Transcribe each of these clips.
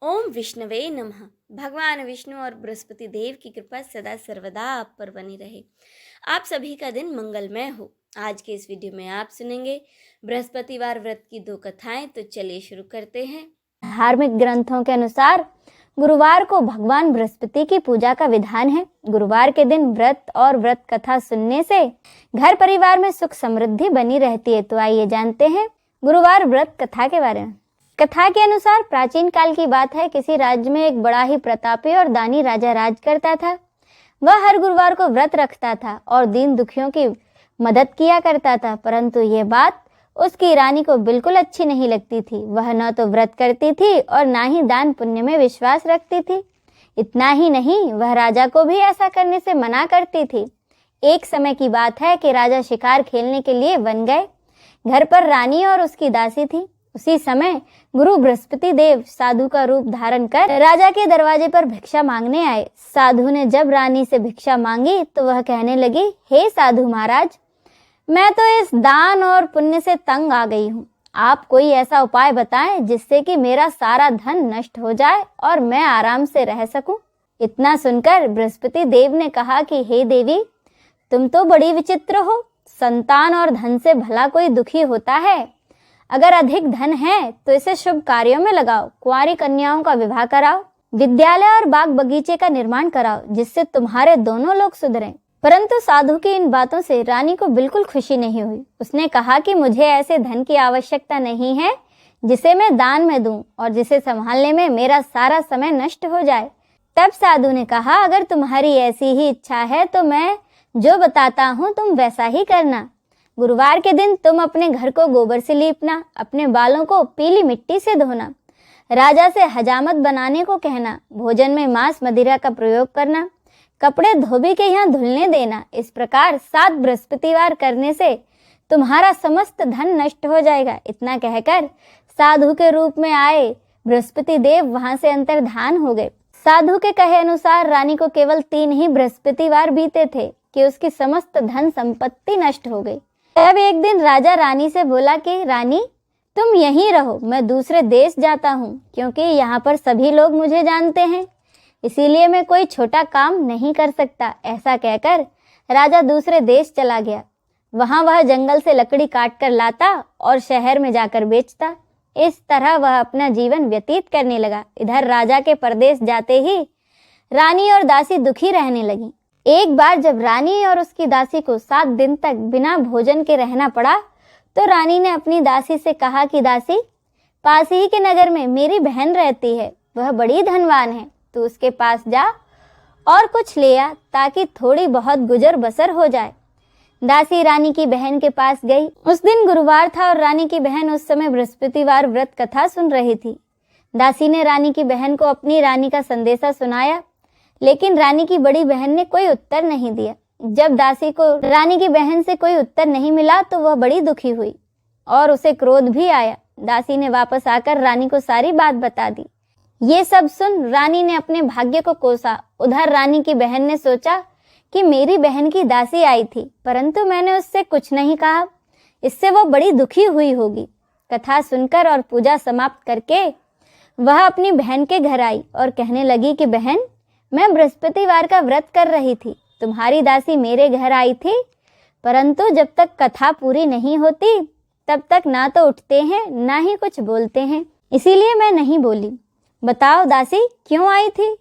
ओम विष्णवे नमः। भगवान विष्णु और बृहस्पति देव की कृपा सदा सर्वदा आप पर बनी रहे। आप सभी का दिन मंगलमय हो। आज के इस वीडियो में आप सुनेंगे बृहस्पतिवार व्रत की 2 कथाएं। तो चलिए शुरू करते हैं। धार्मिक ग्रंथों के अनुसार गुरुवार को भगवान बृहस्पति की पूजा का विधान है। गुरुवार के दिन व्रत और व्रत कथा सुनने से घर परिवार में सुख समृद्धि बनी रहती है। तो आइए जानते हैं गुरुवार व्रत कथा के बारे में। कथा के अनुसार प्राचीन काल की बात है। किसी राज्य में एक बड़ा ही प्रतापी और दानी राजा राज करता था। वह हर गुरुवार को व्रत रखता था और दीन दुखियों की मदद किया करता था, परंतु ये बात उसकी रानी को बिल्कुल अच्छी नहीं लगती थी। वह न तो व्रत करती थी और ना ही दान पुण्य में विश्वास रखती थी। इतना ही नहीं, वह राजा को भी ऐसा करने से मना करती थी। एक समय की बात है कि राजा शिकार खेलने के लिए वन गए। घर पर रानी और उसकी दासी थी। उसी समय गुरु बृहस्पति देव साधु का रूप धारण कर राजा के दरवाजे पर भिक्षा मांगने आए। साधु ने जब रानी से भिक्षा मांगी तो वह कहने लगी, हे साधु महाराज, मैं तो इस दान और पुण्य से तंग आ गई हूँ। आप कोई ऐसा उपाय बताएं जिससे कि मेरा सारा धन नष्ट हो जाए और मैं आराम से रह सकूं। इतना सुनकर बृहस्पति देव ने कहा कि हे देवी, तुम तो बड़ी विचित्र हो। संतान और धन से भला कोई दुखी होता है? अगर अधिक धन है तो इसे शुभ कार्यों में लगाओ। कुंवारी कन्याओं का विवाह कराओ, विद्यालय और बाग बगीचे का निर्माण कराओ, जिससे तुम्हारे दोनों लोग सुधरें। परंतु साधु की इन बातों से रानी को बिल्कुल खुशी नहीं हुई। उसने कहा कि मुझे ऐसे धन की आवश्यकता नहीं है जिसे मैं दान में दूं और जिसे संभालने में मेरा सारा समय नष्ट हो जाए। तब साधु ने कहा, अगर तुम्हारी ऐसी ही इच्छा है तो मैं जो बताता हूँ तुम वैसा ही करना। गुरुवार के दिन तुम अपने घर को गोबर से लीपना, अपने बालों को पीली मिट्टी से धोना, राजा से हजामत बनाने को कहना, भोजन में मांस मदिरा का प्रयोग करना, कपड़े धोबी के यहाँ धुलने देना। इस प्रकार 7 बृहस्पतिवार करने से तुम्हारा समस्त धन नष्ट हो जाएगा। इतना कहकर साधु के रूप में आए बृहस्पति देव वहां से अंतर्धान हो गए। साधु के कहे अनुसार रानी को केवल 3 ही बृहस्पतिवार बीते थे कि उसकी समस्त धन संपत्ति नष्ट हो गई। तब एक दिन राजा रानी से बोला कि रानी, तुम यहीं रहो, मैं दूसरे देश जाता हूँ, क्योंकि यहाँ पर सभी लोग मुझे जानते हैं, इसीलिए मैं कोई छोटा काम नहीं कर सकता। ऐसा कहकर राजा दूसरे देश चला गया। वहां वह जंगल से लकड़ी काट कर लाता और शहर में जाकर बेचता। इस तरह वह अपना जीवन व्यतीत करने लगा। इधर राजा के परदेश जाते ही रानी और दासी दुखी रहने लगी। एक बार जब रानी और उसकी दासी को 7 दिन तक बिना भोजन के रहना पड़ा तो रानी ने अपनी दासी से कहा कि दासी, पास ही के नगर में मेरी बहन रहती है, वह बड़ी धनवान है, तू उसके पास जा और कुछ ले आ ताकि थोड़ी बहुत गुजर बसर हो जाए। दासी रानी की बहन के पास गई। उस दिन गुरुवार था और रानी की बहन उस समय बृहस्पतिवार व्रत कथा सुन रही थी। दासी ने रानी की बहन को अपनी रानी का संदेशा सुनाया, लेकिन रानी की बड़ी बहन ने कोई उत्तर नहीं दिया। जब दासी को रानी की बहन से कोई उत्तर नहीं मिला तो वह बड़ी दुखी हुई और उसे क्रोध भी आया। दासी ने वापस आकर रानी को सारी बात बता दी। ये सब सुन रानी ने अपने भाग्य को कोसा। उधर रानी की बहन ने सोचा कि मेरी बहन की दासी आई थी, परंतु मैंने उससे कुछ नहीं कहा, इससे वो बड़ी दुखी हुई होगी। कथा सुनकर और पूजा समाप्त करके वह अपनी बहन के घर आई और कहने लगी कि बहन, मैं बृहस्पतिवार का व्रत कर रही थी, तुम्हारी दासी मेरे घर आई थी, परंतु जब तक कथा पूरी नहीं होती तब तक ना तो उठते हैं ना ही कुछ बोलते हैं, इसीलिए मैं नहीं बोली। बताओ दासी, क्यों आई थी?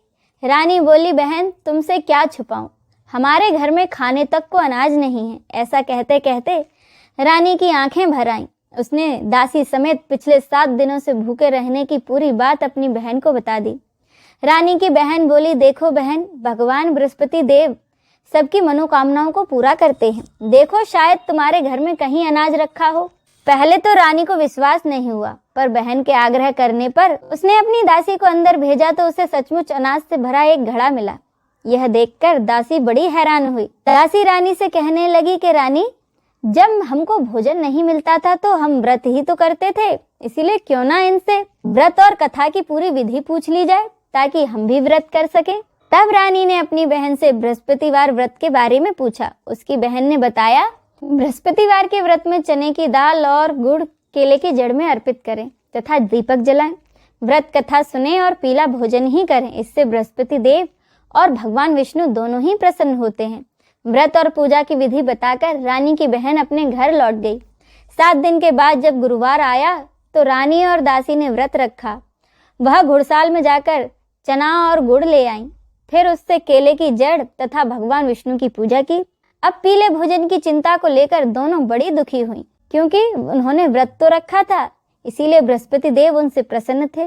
रानी बोली, बहन, तुमसे क्या छुपाऊं, हमारे घर में खाने तक को अनाज नहीं है। ऐसा कहते कहते रानी की आंखें भर आईं। उसने दासी समेत पिछले 7 दिनों से भूखे रहने की पूरी बात अपनी बहन को बता दी। रानी की बहन बोली, देखो बहन, भगवान बृहस्पति देव सबकी मनोकामनाओं को पूरा करते हैं। देखो, शायद तुम्हारे घर में कहीं अनाज रखा हो। पहले तो रानी को विश्वास नहीं हुआ, पर बहन के आग्रह करने पर उसने अपनी दासी को अंदर भेजा तो उसे सचमुच अनाज से भरा एक घड़ा मिला। यह देखकर दासी बड़ी हैरान हुई। दासी रानी से कहने लगी कि रानी, जब हमको भोजन नहीं मिलता था तो हम व्रत ही तो करते थे, इसीलिए क्यों ना इनसे व्रत और कथा की पूरी विधि पूछ ली जाए ताकि हम भी व्रत कर सकें। तब रानी ने अपनी बहन से बृहस्पतिवार व्रत के बारे में पूछा। उसकी बहन ने बताया, बृहस्पतिवार के व्रत में चने की दाल और गुड़ केले की जड़ में अर्पित करें तथा दीपक जलाएं। व्रत कथा सुने और पीला भोजन ही करें। इससे बृहस्पति देव और भगवान विष्णु दोनों ही प्रसन्न होते हैं। व्रत और पूजा की विधि बताकर रानी की बहन अपने घर लौट गई। 7 दिन के बाद जब गुरुवार आया तो रानी और दासी ने व्रत रखा। वह घुड़साल में जाकर चना और गुड़ ले आईं। फिर उससे केले की जड़ तथा भगवान विष्णु की पूजा की। अब पीले भोजन की चिंता को लेकर दोनों बड़ी दुखी हुईं, क्योंकि उन्होंने व्रत तो रखा था, इसीलिए बृहस्पति देव उनसे प्रसन्न थे।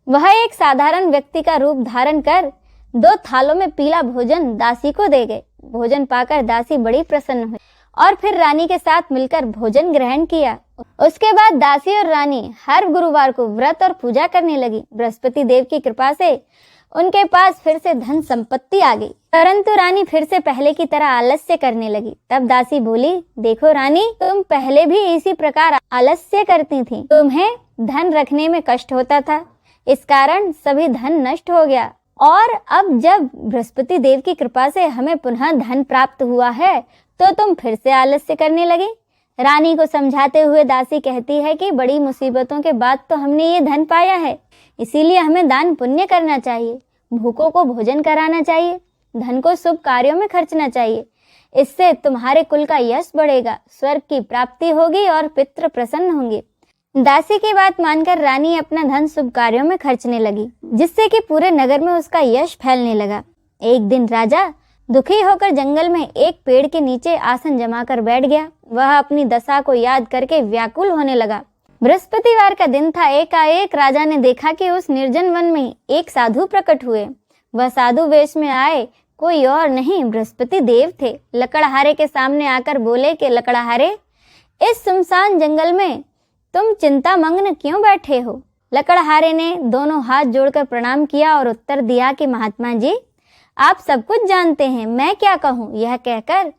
वह एक साधारण व्यक्ति का रूप धारण कर 2 थालों में पीला भोजन दासी को दे गए। भोजन पाकर दासी बड़ी प्रसन्न हुई और फिर रानी के साथ मिलकर भोजन ग्रहण किया। उसके बाद दासी और रानी हर गुरुवार को व्रत और पूजा करने लगी। बृहस्पति देव की कृपा से उनके पास फिर से धन संपत्ति आ गई, परंतु रानी फिर से पहले की तरह आलस्य करने लगी। तब दासी बोली, देखो रानी, तुम पहले भी इसी प्रकार आलस्य करती थी। तुम्हें धन रखने में कष्ट होता था, इस कारण सभी धन नष्ट हो गया, और अब जब बृहस्पति देव की कृपा से हमें पुनः धन प्राप्त हुआ है तो तुम फिर से आलस्य करने लगे। रानी को समझाते हुए दासी कहती है कि बड़ी मुसीबतों के बाद तो हमने ये धन पाया है, इसीलिए हमें दान पुण्य करना चाहिए, भूखों को भोजन कराना चाहिए, धन को शुभ कार्यों में खर्चना चाहिए। इससे तुम्हारे कुल का यश बढ़ेगा, स्वर्ग की प्राप्ति होगी और पितृ प्रसन्न होंगे। दासी की बात मानकर रानी अपना धन शुभ कार्यों में खर्चने लगी, जिससे कि पूरे नगर में उसका यश फैलने लगा। एक दिन राजा दुखी होकर जंगल में एक पेड़ के नीचे आसन जमाकर बैठ गया। वह अपनी दशा को याद करके व्याकुल होने लगा। बृहस्पतिवार का दिन था। एकाएक राजा ने देखा कि उस निर्जन वन में एक साधु प्रकट हुए। वह साधु वेश में आए कोई और नहीं, बृहस्पति देव थे। लकड़हारे के सामने आकर बोले कि लकड़हारे, इस सुनसान जंगल में तुम चिंता मग्न क्यों बैठे हो? लकड़हारे ने दोनों हाथ जोड़कर प्रणाम किया और उत्तर दिया कि महात्मा जी, आप सब कुछ जानते हैं, मैं क्या कहूँ। यह कहकर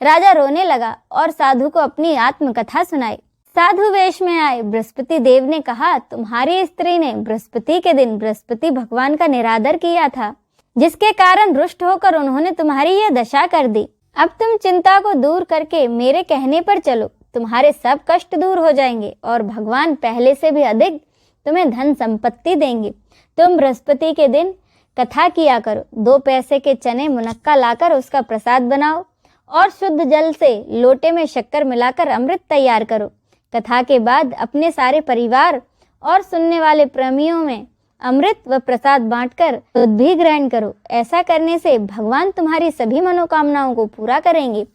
राजा रोने लगा और साधु को अपनी आत्मकथा सुनाई। साधु वेश में आए बृहस्पति देव ने कहा, तुम्हारी स्त्री ने बृहस्पति के दिन बृहस्पति भगवान का निरादर किया था, जिसके कारण रुष्ट होकर उन्होंने तुम्हारी यह दशा कर दी। अब तुम चिंता को दूर करके मेरे कहने पर चलो, तुम्हारे सब कष्ट दूर हो जाएंगे और भगवान पहले से भी अधिक तुम्हें धन संपत्ति देंगे। तुम बृहस्पति के दिन कथा किया करो, 2 पैसे के चने मुनक्का लाकर उसका प्रसाद बनाओ और शुद्ध जल से लोटे में शक्कर मिलाकर अमृत तैयार करो। कथा के बाद अपने सारे परिवार और सुनने वाले प्रेमियों में अमृत व प्रसाद बांटकर दूध भी ग्रहण करो। ऐसा करने से भगवान तुम्हारी सभी मनोकामनाओं को पूरा करेंगे।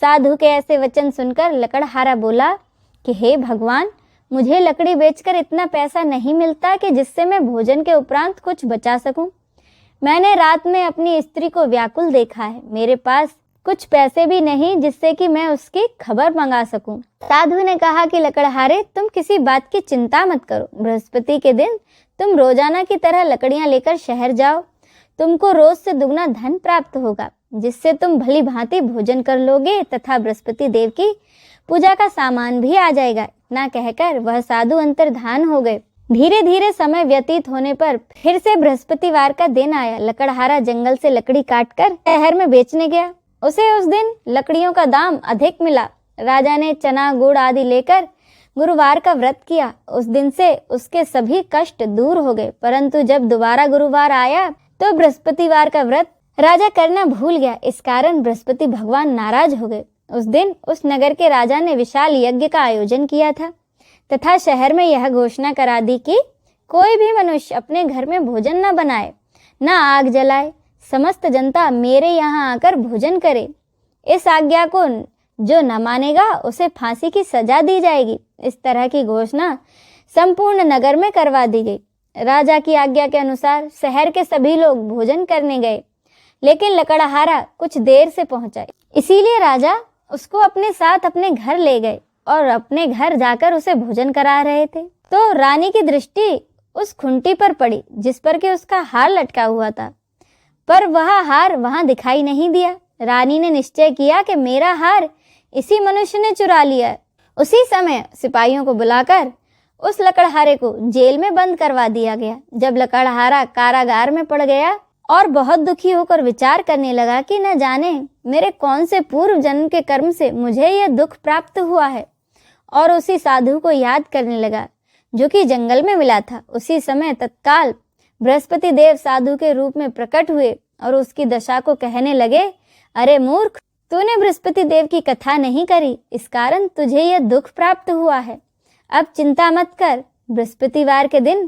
साधु के ऐसे वचन सुनकर लकड़हारा बोला कि हे भगवान, मुझे लकड़ी बेचकर इतना पैसा नहीं मिलता कि जिससे मैं भोजन के उपरांत कुछ बचा सकूं। मैंने रात में अपनी स्त्री को व्याकुल देखा है, मेरे पास कुछ पैसे भी नहीं जिससे कि मैं उसकी खबर मंगा सकूं। साधु ने कहा कि लकड़हारे, तुम किसी बात की चिंता मत करो। बृहस्पति के दिन तुम रोजाना की तरह लकड़ियां लेकर शहर जाओ, तुमको रोज से दुगना धन प्राप्त होगा, जिससे तुम भली भांति भोजन कर लोगे तथा बृहस्पति देव की पूजा का सामान भी आ जाएगा। इतना कहकर वह साधु अंतर्धान हो गए। धीरे धीरे समय व्यतीत होने पर फिर से बृहस्पतिवार का दिन आया। लकड़हारा जंगल से लकड़ी काटकर शहर में बेचने गया। उसे उस दिन लकड़ियों का दाम अधिक मिला। राजा ने चना गुड़ आदि लेकर गुरुवार का व्रत किया। उस दिन से उसके सभी कष्ट दूर हो गए। परंतु जब दोबारा गुरुवार आया तो बृहस्पतिवार का व्रत राजा करना भूल गया। इस कारण बृहस्पति भगवान नाराज हो गए। उस दिन उस नगर के राजा ने विशाल यज्ञ का आयोजन किया था तथा शहर में यह घोषणा करा दी कि कोई भी मनुष्य अपने घर में भोजन न बनाए, न आग जलाए, समस्त जनता मेरे यहाँ आकर भोजन करे। इस आज्ञा को जो न मानेगा उसे फांसी की सजा दी जाएगी। इस तरह की घोषणा संपूर्ण नगर में करवा दी गई। राजा की आज्ञा के अनुसार शहर के सभी लोग भोजन करने गए, लेकिन लकड़हारा कुछ देर से पहुंचा, इसीलिए राजा उसको अपने साथ अपने घर ले गए और अपने घर जाकर उसे भोजन करा रहे थे। तो रानी की दृष्टि उस खुंटी पर पड़ी जिस पर कि उसका हार लटका हुआ था, पर वह हार वहां दिखाई नहीं दिया। रानी ने निश्चय किया कि मेरा हार इसी मनुष्य ने चुरा लिया है। उसी समय सिपाहियों को बुलाकर उस लकड़हारे को जेल में बंद करवा दिया गया। जब लकड़हारा कारागार में पड़ गया और बहुत दुखी होकर विचार करने लगा कि न जाने मेरे कौन से पूर्व जन्म के कर्म से मुझे यह दुख प्राप्त हुआ है, और उसी साधु को याद करने लगा जो कि जंगल में मिला था। उसी समय तत्काल बृहस्पति देव साधु के रूप में प्रकट हुए और उसकी दशा को कहने लगे, अरे मूर्ख, तूने बृहस्पति देव की कथा नहीं करी, इस कारण तुझे यह दुख प्राप्त हुआ है। अब चिंता मत कर, बृहस्पतिवार के दिन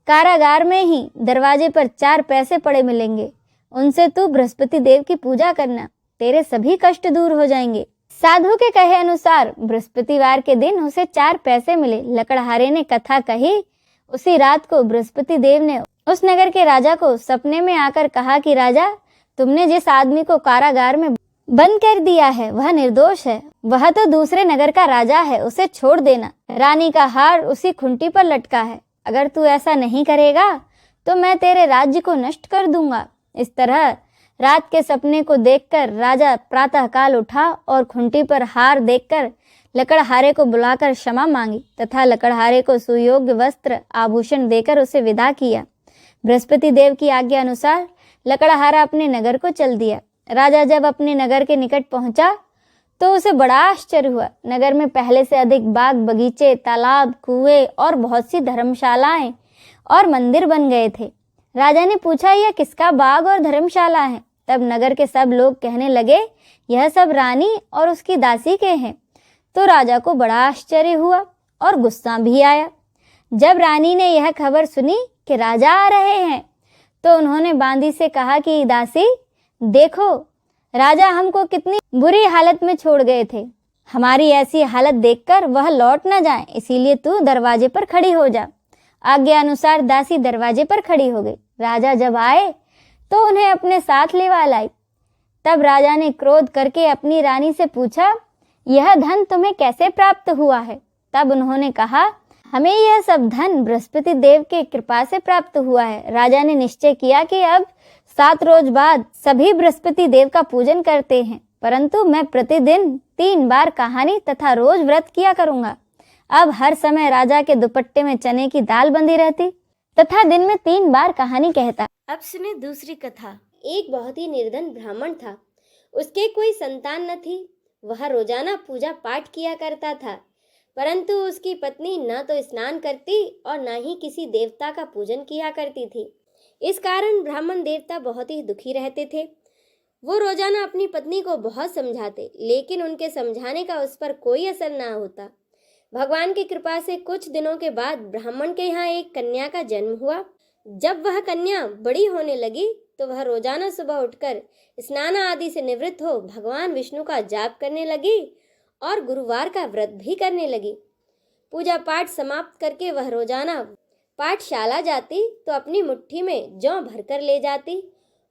कारागार में ही दरवाजे पर 4 पैसे पड़े मिलेंगे, उनसे तू बृहस्पति देव की पूजा करना, तेरे सभी कष्ट दूर हो जाएंगे। साधु के कहे अनुसार बृहस्पतिवार के दिन उसे 4 पैसे मिले। लकड़हारे ने कथा कही। उसी रात को बृहस्पति देव ने उस नगर के राजा को सपने में आकर कहा कि राजा, तुमने जिस आदमी को कारागार में बंद कर दिया है वह निर्दोष है, वह तो दूसरे नगर का राजा है, उसे छोड़ देना। रानी का हार उसी खुंटी पर लटका है, अगर तू ऐसा नहीं करेगा तो मैं तेरे राज्य को नष्ट कर दूंगा। इस तरह रात के सपने को देखकर राजा प्रातःकाल उठा और खुंटी पर हार देखकर लकड़हारे को बुलाकर क्षमा मांगी तथा लकड़हारे को सुयोग्य वस्त्र आभूषण देकर उसे विदा किया। बृहस्पति देव की आज्ञा अनुसार लकड़हारा अपने नगर को चल दिया। राजा जब अपने नगर के निकट पहुंचा तो उसे बड़ा आश्चर्य हुआ। नगर में पहले से अधिक बाग बगीचे, तालाब, कुएं और बहुत सी धर्मशालाएं और मंदिर बन गए थे। राजा ने पूछा, यह किसका बाग और धर्मशाला है? तब नगर के सब लोग कहने लगे, यह सब रानी और उसकी दासी के हैं। तो राजा को बड़ा आश्चर्य हुआ और गुस्सा भी आया। जब रानी ने यह खबर सुनी कि राजा आ रहे हैं तो उन्होंने बांदी से कहा कि दासी, देखो राजा हमको कितनी बुरी हालत में छोड़ गए थे, हमारी ऐसी हालत देखकर वह लौट न जाए, इसीलिए तू दरवाजे पर खड़ी हो जा। आज्ञा अनुसार दासी दरवाजे पर खड़ी हो गई। राजा जब आए तो उन्हें अपने साथ लेवा लाई। तब राजा ने क्रोध करके अपनी रानी से पूछा, यह धन तुम्हें कैसे प्राप्त हुआ है? तब उन्होंने कहा, हमें यह सब धन बृहस्पति देव के कृपा से प्राप्त हुआ है। राजा ने निश्चय किया कि अब 7 रोज बाद सभी बृहस्पति देव का पूजन करते हैं, परंतु मैं प्रतिदिन 3 बार कहानी तथा रोज व्रत किया करूंगा। अब हर समय राजा के दुपट्टे में चने की दाल बंधी रहती तथा दिन में 3 बार कहानी कहता। अब सुने दूसरी कथा। एक बहुत ही निर्धन ब्राह्मण था, उसके कोई संतान न थी। वह रोजाना पूजा पाठ किया करता था, परंतु उसकी पत्नी न तो स्नान करती और न ही किसी देवता का पूजन किया करती थी। इस कारण ब्राह्मण देवता बहुत ही दुखी रहते थे। वो रोजाना अपनी पत्नी को बहुत समझाते, लेकिन उनके समझाने का उस पर कोई असर ना होता। भगवान की कृपा से कुछ दिनों के बाद ब्राह्मण के यहाँ एक कन्या का जन्म हुआ। जब वह कन्या बड़ी होने लगी तो वह रोजाना सुबह उठकर स्नान आदि से निवृत्त हो भगवान विष्णु का जाप करने लगी और गुरुवार का व्रत भी करने लगी। पूजा पाठ समाप्त करके वह रोजाना पाठशाला जाती तो अपनी मुट्ठी में जौ भरकर ले जाती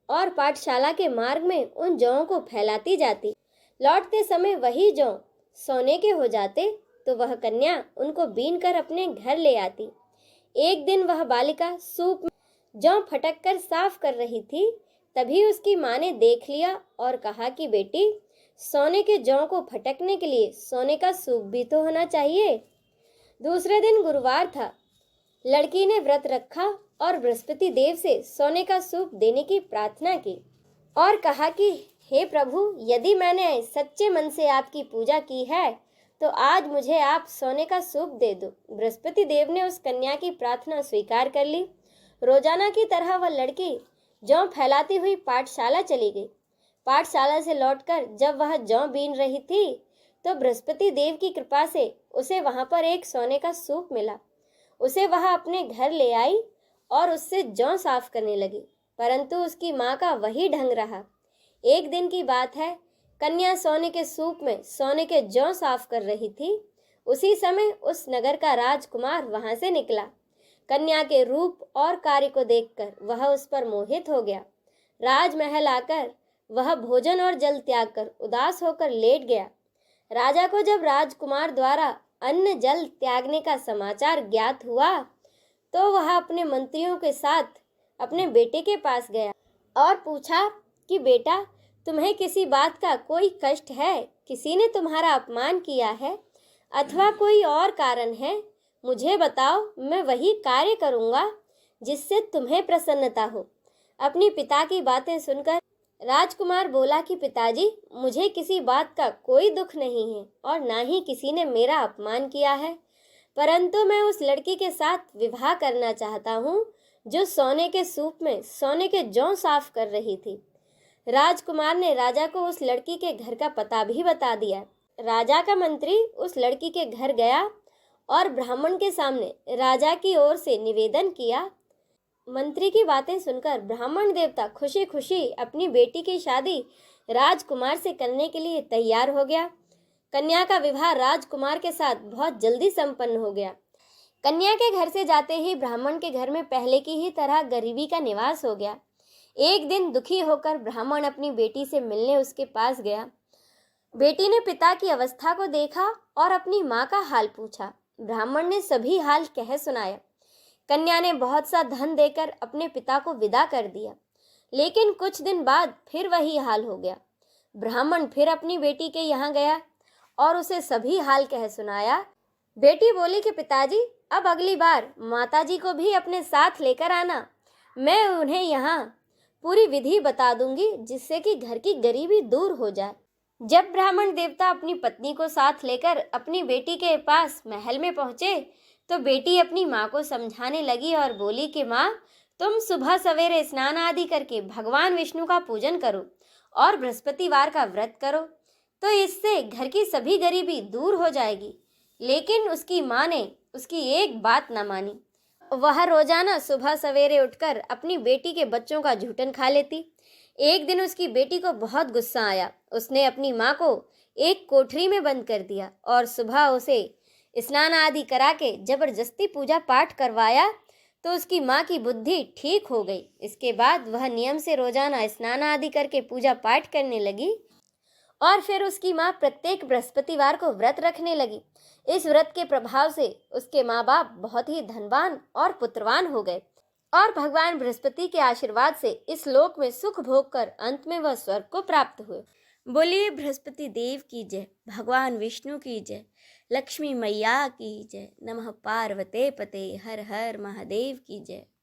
और पाठशाला के मार्ग में उन जौं को फैलाती जाती। लौटते समय वही जौ सोने के हो जाते तो वह कन्या उनको बीन कर अपने घर ले आती। एक दिन वह बालिका सूप में जौ फटक कर साफ कर रही थी, तभी उसकी माँ ने देख लिया और कहा कि बेटी, सोने के जौ को फटकने के लिए सोने का सूप भी तो होना चाहिए। दूसरे दिन गुरुवार था। लड़की ने व्रत रखा और बृहस्पति देव से सोने का सूप देने की प्रार्थना की और कहा कि हे प्रभु, यदि मैंने सच्चे मन से आपकी पूजा की है तो आज मुझे आप सोने का सूप दे दो। बृहस्पति देव ने उस कन्या की प्रार्थना स्वीकार कर ली। रोजाना की तरह वह लड़की जौ फैलाती हुई पाठशाला चली गई। पाठशाला से लौटकर जब वह जौ बीन रही थी तो बृहस्पति देव की कृपा से उसे वहां पर एक सोने का सूप मिला। उसे वह अपने घर ले आई और उससे जौ साफ करने लगी, परंतु उसकी माँ का वही ढंग रहा। एक दिन की बात है, कन्या सोने के सूप में सोने के जौ साफ कर रही थी। उसी समय उस नगर का राजकुमार वहां से निकला। कन्या के रूप और कार्य को देखकर वह उस पर मोहित हो गया। राजमहल आकर वह भोजन और जल त्याग कर उदास होकर लेट गया। राजा को जब राजकुमार द्वारा अन्न जल त्यागने का समाचार ज्ञात हुआ तो वह अपने मंत्रियों के साथ अपने बेटे के पास गया और पूछा कि बेटा, तुम्हें किसी बात का कोई कष्ट है? किसी ने तुम्हारा अपमान किया है अथवा कोई और कारण है? मुझे बताओ, मैं वही कार्य करूँगा जिससे तुम्हें प्रसन्नता हो। अपनी पिता की बातें सुनकर राजकुमार बोला कि पिताजी, मुझे किसी बात का कोई दुख नहीं है और ना ही किसी ने मेरा अपमान किया है। परंतु मैं उस लड़की के साथ विवाह करना चाहता हूँ जो सोने के सूप में सोने के जौ साफ कर रही थी। राजकुमार ने राजा को उस लड़की के घर का पता भी बता दिया। राजा का मंत्री उस लड़की के घर गया और ब्राह्मण के सामने राजा की ओर से निवेदन किया। मंत्री की बातें सुनकर ब्राह्मण देवता खुशी खुशी अपनी बेटी की शादी राजकुमार से करने के लिए तैयार हो गया। कन्या का विवाह राजकुमार के साथ बहुत जल्दी संपन्न हो गया। कन्या के घर से जाते ही ब्राह्मण के घर में पहले की ही तरह गरीबी का निवास हो गया। एक दिन दुखी होकर ब्राह्मण अपनी बेटी से मिलने उसके पास गया। बेटी ने पिता की अवस्था को देखा और अपनी माँ का हाल पूछा। ब्राह्मण ने सभी हाल कह सुनाया। कन्या ने बहुत सा धन देकर अपने पिता को विदा कर दिया, लेकिन कुछ दिन बाद फिर वही हाल हो गया। ब्राह्मण फिर अपनी बेटी के यहाँ गया और उसे सभी हाल कह सुनाया। बेटी बोली कि पिताजी, अब अगली बार माताजी को भी अपने साथ लेकर आना, मैं उन्हें यहाँ पूरी विधि बता दूंगी जिससे कि घर की गरीबी दूर हो जाए। जब ब्राह्मण देवता अपनी पत्नी को साथ लेकर अपनी बेटी के पास महल में पहुंचे तो बेटी अपनी माँ को समझाने लगी और बोली कि माँ, तुम सुबह सवेरे स्नान आदि करके भगवान विष्णु का पूजन करो और बृहस्पतिवार का व्रत करो, तो इससे घर की सभी गरीबी दूर हो जाएगी। लेकिन उसकी माँ ने उसकी एक बात न मानी। वह रोजाना सुबह सवेरे उठकर अपनी बेटी के बच्चों का झूठन खा लेती। एक दिन उसकी बेटी को बहुत गुस्सा आया। उसने अपनी माँ को एक कोठरी में बंद कर दिया और सुबह उसे स्नान आदि करा के जबरदस्ती पूजा पाठ करवाया तो उसकी माँ की बुद्धि ठीक हो गई। इसके बाद वह नियम से रोजाना स्नान आदि करके पूजा पाठ करने लगी और फिर उसकी माँ प्रत्येक बृहस्पतिवार को व्रत रखने लगी। इस व्रत के प्रभाव से उसके माँ बाप बहुत ही धनवान और पुत्रवान हो गए और भगवान बृहस्पति के आशीर्वाद से इस लोक में सुख भोग कर अंत में वह स्वर्ग को प्राप्त हुए। बोलिए बृहस्पति देव की जय, भगवान विष्णु की जय, लक्ष्मी मैया की जय, नमः पार्वते पते, हर हर महादेव की जय।